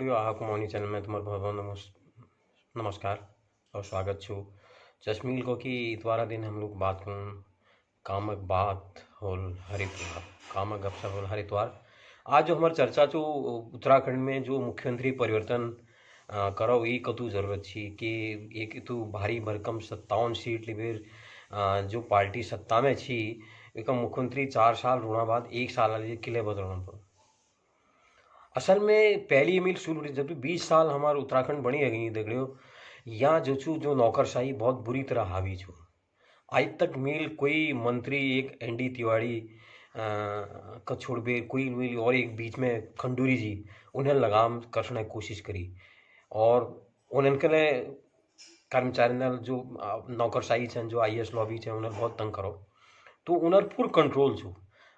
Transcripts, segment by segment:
दगड़ियों आप मौनी चैनल में तुम्हारा बहुत बहुत नमस्कार और स्वागत छू। जसमील को कि इतवारा दिन हम लोग बात करूँ कामक बात होल हरिद्वार कामक गपशप होल हरिद्वार। आज जो हमारी चर्चा जो उत्तराखंड में जो मुख्यमंत्री परिवर्तन करो ई कतु जरूरत छी कि एक तो भारी भरकम 57 सीट लिबेर जो पार्टी सत्ता में छी एक मुख्यमंत्री 4 साल रोना बाद 1 साल लिए किले बदलना पड़ो। असल में पहली मील शुरू हुई जब 20 साल हमारे उत्तराखंड बनी है गई दगड़ियों यहाँ जो छू जो नौकरशाही बहुत बुरी तरह हावी छू। आज तक मील कोई मंत्री एक एनडी तिवारी का छोड़बे कोई मील और एक बीच में खंडूरी जी उन्हें लगाम कसने की कोशिश करी और उनके लिए कर्मचारी ने जो नौकरशाही छन जो आईएएस लॉबी छे उन्हें बहुत तंग करो तो उन्हें फुल कंट्रोल छू।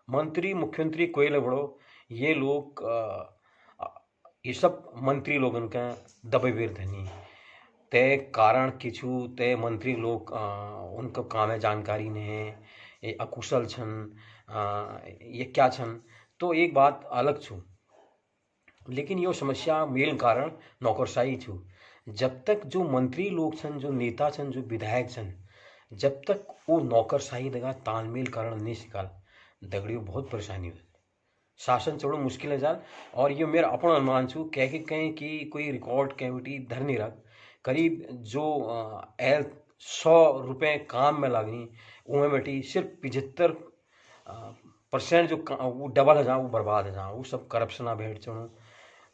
मंत्री मुख्यमंत्री कोई ले बड़ो ये लोग ये सब मंत्री लोगन का दबेबेर धनी ते कारण किछु ते मंत्री लोग उनका काम है जानकारी नहीं है ये अकुशल छन ये क्या छन तो एक बात अलग छू। लेकिन यो समस्या मेल कारण नौकरशाही छू। जब तक जो मंत्री लोग छन जो नेता छन जो विधायक छन जब तक वो नौकरशाही दगा तालमेल कारण नहीं सिकाल दगड़ियों बहुत परेशानी हो शासन चलो मुश्किल है जाल। और ये मेरा अपना अनुमान छू कह के कहें कि कोई रिकॉर्ड कैविटी धर नहीं रख करीब जो 100 रुपये काम में लगनी उनमें बेटी सिर्फ 75% जो वो डबल है जहाँ वो बर्बाद है जहाँ वो सब करप्शन भेंट चढ़ो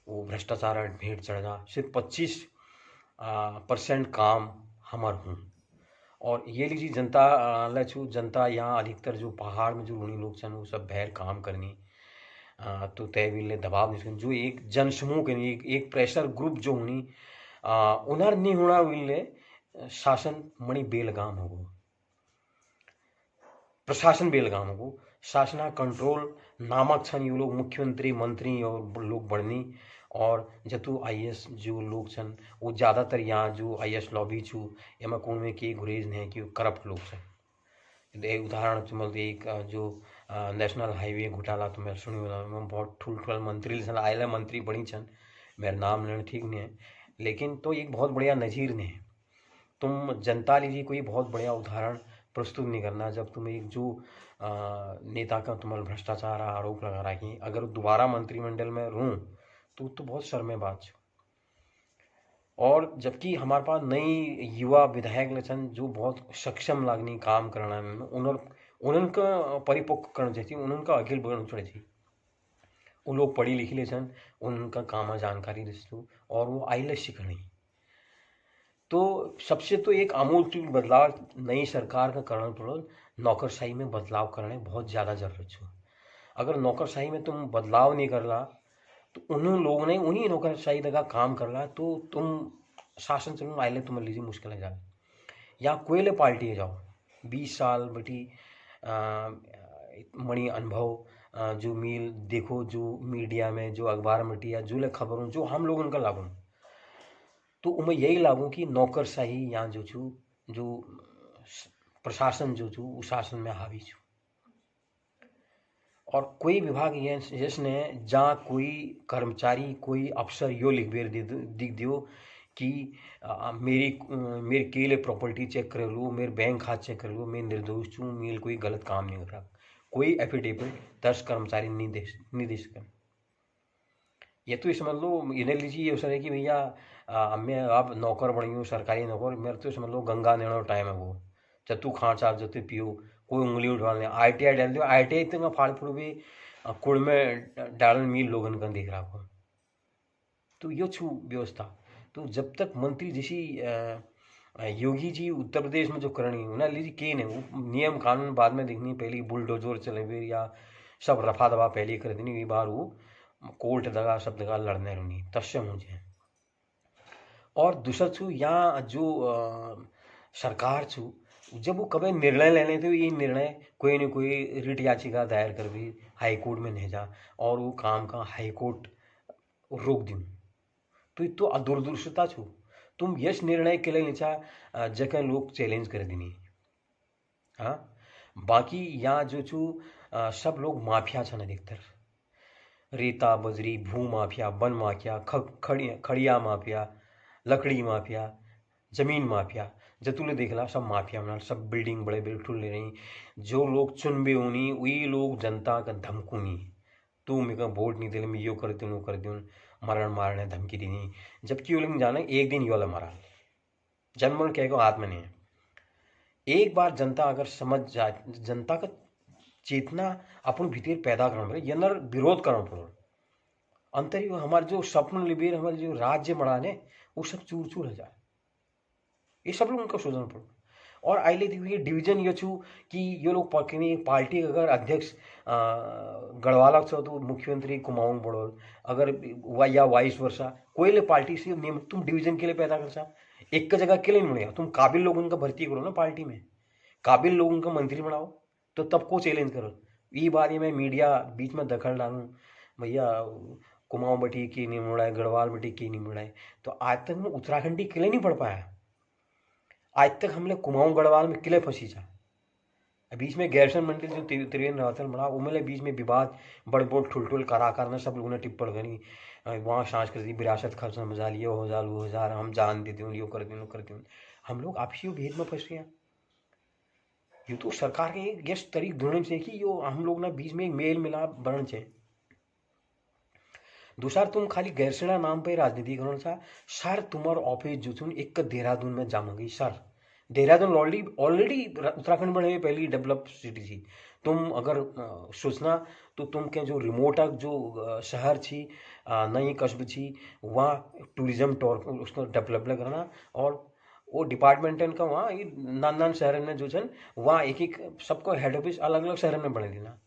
वो भ्रष्टाचार भेंट चढ़ जा सिर्फ 25% काम हमार हूँ। और ये लीजिए जनता लछू जनता यहाँ अधिकतर जो पहाड़ में जो ऋणी लोग छन वो सब बहर काम करनी तो तय विले दबाव नहीं जो एक जनसमूह के नहीं एक प्रेशर ग्रुप जो होनी उनर नहीं होना विले शासन मणि बेलगाम होगो प्रशासन बेलगाम होगो शासना कंट्रोल नामक छन ये लोग मुख्यमंत्री मंत्री और लोग बढ़नी और जतु आईएएस जो लोग छन वो ज़्यादातर यहाँ जो आईएएस लॉबी छू एमा कौन में की गुरेज नहीं कि करप्ट लोग छन। उदाहरण चुमल एक जो नेशनल हाईवे घोटाला तो मैं सुनी बहुत ठुल मंत्री छन आयला मंत्री बड़ी छन मेरा नाम लेना ठीक नहीं है लेकिन तो एक बहुत बढ़िया नज़ीर नहीं है। तुम जनता लीजिए कोई बहुत बढ़िया उदाहरण प्रस्तुत नहीं करना जब तुम एक जो नेता का तुम्हारा भ्रष्टाचार आरोप लगा रखी अगर दोबारा मंत्रिमंडल में रहूं तो बहुत शर्मे बात है। और जबकि हमारे पास नई युवा विधायक लक्षण जो बहुत सक्षम लागनी काम करना में उनका परिपक्व करना चाहिए उनका अखिल बढ़ना चाहिए वो लोग पढ़ी लिखी ले छन उनका काम जानकारी रिश्तों और वो आईलेस सीखनी तो सबसे तो एक आमूल बदलाव नई सरकार का करना पड़ो नौकरशाही में बदलाव करने बहुत ज़्यादा जरूरत है। अगर नौकरशाही में तुम बदलाव नहीं कर ला तो उन लोगों ने उन्हीं नौकरशाही जगह काम कर ला तो तुम शासन चलो आइले तुम लीजिए मुश्किल है जाए या कोयले पार्टी है जाओ 20 साल बेटी मणि अनुभव जो मील देखो जो मीडिया में जो अखबार में या जो ले खबरों जो हम लोग उनका लागू तो उमें यही लागू कि नौकरशाही यहाँ जो छू जो प्रशासन जो छू उस शासन में हावी छू और कोई विभाग जिसने जहाँ कोई कर्मचारी कोई अफसर यो लिख दिख दियो कि मेरी केले प्रॉपर्टी चेक कर लो मेरे बैंक खाता चेक कर लो मैं निर्दोष छूँ मेरे कोई गलत काम नहीं कर रहा कोई एफिडेविट 10 कर्मचारी नहीं दे सकते। ये तो समझ लो इन्हें लीजिए ये सर है कि भैया मैं अब नौकर बनी हूँ सरकारी नौकर मेरे तो समझ लो गंगा नेनो टाइम है वो जब तू खाँ चाप जब तू पियो कोई उंगली उठा ले ITI डाल दो ITI इतना फाड़ फूड़ भी कुड़ में डालन मील लोगन का दिख रहा हो तो यो छू व्यवस्था तो जब तक मंत्री जैसी योगी जी उत्तर प्रदेश में जो करनी है ना लीजिए के नहीं वो नियम कानून बाद में देखनी पहले बुलडोजर चले फिर या सब रफा दफा पहले कर देनी ये बार वो कोर्ट दगा सब दगा लड़ने रहनी तस्य मुझे। और दूसरा छू यहाँ जो सरकार छू जब वो कभी निर्णय लेने थे ये निर्णय कोई न कोई रिट याचिका दायर कर भी हाई कोर्ट में नहीं जा और वो काम का हाई कोर्ट रोक दूँ तो दूरदर्शिता छू तुम यश निर्णय के लिए नीचा जगह लोग चैलेंज कर देनी हाँ बाकी यहाँ जो छू सब लोग माफिया छन अधिकतर रेता बजरी भू माफिया, वन माफिया, खड़िया माफिया, लकड़ी माफिया, जमीन माफिया, जतुले देखला सब माफिया बना, सब बिल्डिंग बड़े बड़े ठुल ले रही। जो लोग चुनबे होनी वही लोग जनता का धमकुनी, तू मेरे वोट नहीं दिले, मैं यो कर दूँ वो कर दूँ, मरण मारने धमकी देनी। जबकि वो लोग जाने एक दिन योला मारा, जनमन कह को हाथ में नहीं है। एक बार जनता अगर समझ जाए, जनता का चेतना अपन भीतर पैदा करना पड़े, यनर विरोध करना पड़ो। अंतर हमारे जो सपन लिबेर हमारे जो राज्य मड़ा ने वो सब चूर चूर हो जाए, ये सब लोगों को सोचना पड़ो। और आइले देखिए डिवीजन ये छू कि ये लोग पार्टी अगर अध्यक्ष गढ़वाला छो तो मुख्यमंत्री कुमाऊं बड़ोल, अगर या वाइस वर्षा कोई ले पार्टी से नियम तुम डिवीजन के लिए पैदा कर सा, एक जगह के लिए नहीं मिलेगा। तुम काबिल लोगों का भर्ती करो ना पार्टी में, काबिल लोगों का मंत्री बनाओ, तो तब को चैलेंज करो। ये बात ये मैं मीडिया बीच में दखल डालूँ भैया कुमाऊं बटी की नहीं मुड़ा है, गढ़वाल बटी की नहीं मुड़ा है, तो आज तक मैं उत्तराखंडी किले नहीं पढ़ पाया। आज तक हमने कुमाऊं गढ़वाल में किले फंसी जा, बीच में गैरसन मंडल जो त्रिवेंद्र रावतन बड़ा उमले बीच में विवाद बड़ बोल ठुल कलाकार ने सब लोगों ने टिप्पण करी, वहाँ सांस्कृतिक विरासत खर्च मजा लिए हो जाल वो हजार हम जान देते हूँ, यो कर दूँ कर दूँ। हम लोग आपसी भेद में फंस गए। ये तो सरकार के एक गेस्ट तरीक ढूंढने चाहिए कि यो हम लोग ना बीच में मेल मिलाप बनना चाहिए। दूसरा तुम खाली गैरसैंण नाम पे राजनीति करो सा, सर तुम्हार ऑफिस जो थी एक देहरादून में जामगी सर। देहरादून ऑलरेडी उत्तराखंड में पहली डेवलप सिटी थी। तुम अगर सोचना तो तुम के जो रिमोट जो शहर थी नई कस्ब थी वहाँ टूरिज्म टूर उसको डेवलप करना, और वो डिपार्टमेंटन का वहाँ नान शहर में जो है वहाँ एक एक सबको हेड ऑफिस अलग अलग शहर में बने देना,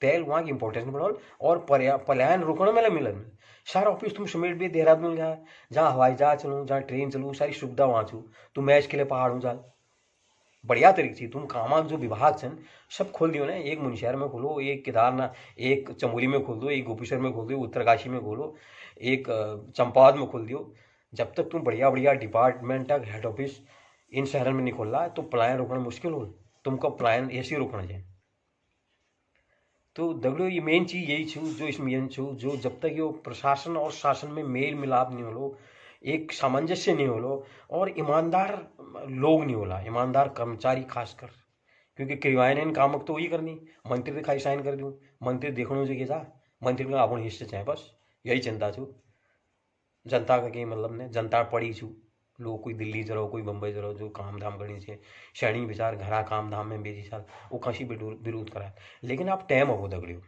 तेल वहाँ की इंपॉर्टेंस बढ़ाओ और पलायन रुकने में मिलन। सारा ऑफिस तुम समेट भी देहरादून गया, जहाँ हवाई जहाज चलूँ जहाँ ट्रेन चलूँ सारी सुविधा वहाँ छू, तुम मैच के लिए पहाड़ों जाल बढ़िया तरीके से तुम कामा जो विभाग छन सब खोल दियो ना, एक मुनस्यार में खोलो, एक केदारनाथ, एक चमोली में खोल दो, एक गोपेश्वर में खोल दो, उत्तरकाशी में खोलो, एक चंपावत में खोल दियो। जब तक तुम बढ़िया बढ़िया डिपार्टमेंट तक हेड ऑफिस इन शहरों में नहीं खोल रहा तो पलायन रोकना मुश्किल हो, तुमको पलायन ऐसे ही रोकना चाहिए। तो दगड़ियों ये मेन चीज़ यही छू जो इस मेन छू जो जब तक ये प्रशासन और शासन में मेल मिलाप नहीं हो, एक सामंजस्य नहीं हो और ईमानदार लोग नहीं होला, ईमानदार कर्मचारी खासकर, क्योंकि क्रियान्वयन कामक तो वही करनी, मंत्री दिखाई साइन कर दूँ, मंत्री देखने जो जा मंत्री का अपन हिस्से चाहे, बस यही चिंता छू। जनता का कहीं मतलब ने जनता पड़ी छू, लोग कोई दिल्ली जरो कोई बम्बई जरो जो काम धाम करनी से शैणी विचार घरा काम धाम में बेची साल वो कहीं विरोध करा। लेकिन आप टाइम हो दगड़ियों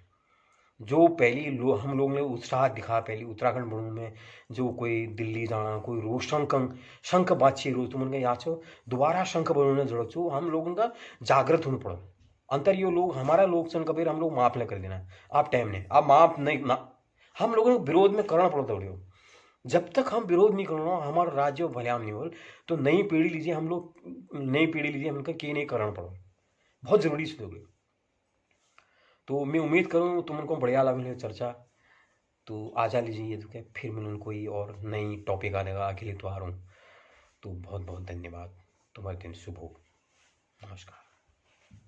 जो पहली हम लोग ने उत्साह दिखा पहली उत्तराखंड बढ़ू में, जो कोई दिल्ली जाना कोई रोज शंख बातची रोज तुम उनके याद छो दोबारा शंख बनने जरूरत छो, हम लोगों का जागृत होना पड़ो। अंतर यो लोग हमारा लोग सन कबीर हम लोग माफ नहीं कर देना, आप टाइम ने आप माफ नहीं ना, हम लोगों को विरोध में करना पड़ो दौड़ियो। जब तक हम विरोध नहीं करना हमारा राज्य भल्याम नहीं हो, तो नई पीढ़ी लीजिए हम लोग, नई पीढ़ी लीजिए हमको के नहीं करना पड़ो, बहुत जरूरी से दोगे। तो मैं उम्मीद करूँ तुमको बढ़िया लगे चर्चा, तो आजा लीजिए तो क्या फिर मिलूँ कोई और नई टॉपिक आनेगा अगले इतवार हूँ। तो बहुत बहुत धन्यवाद, तुम्हारे दिन शुभ हो, नमस्कार।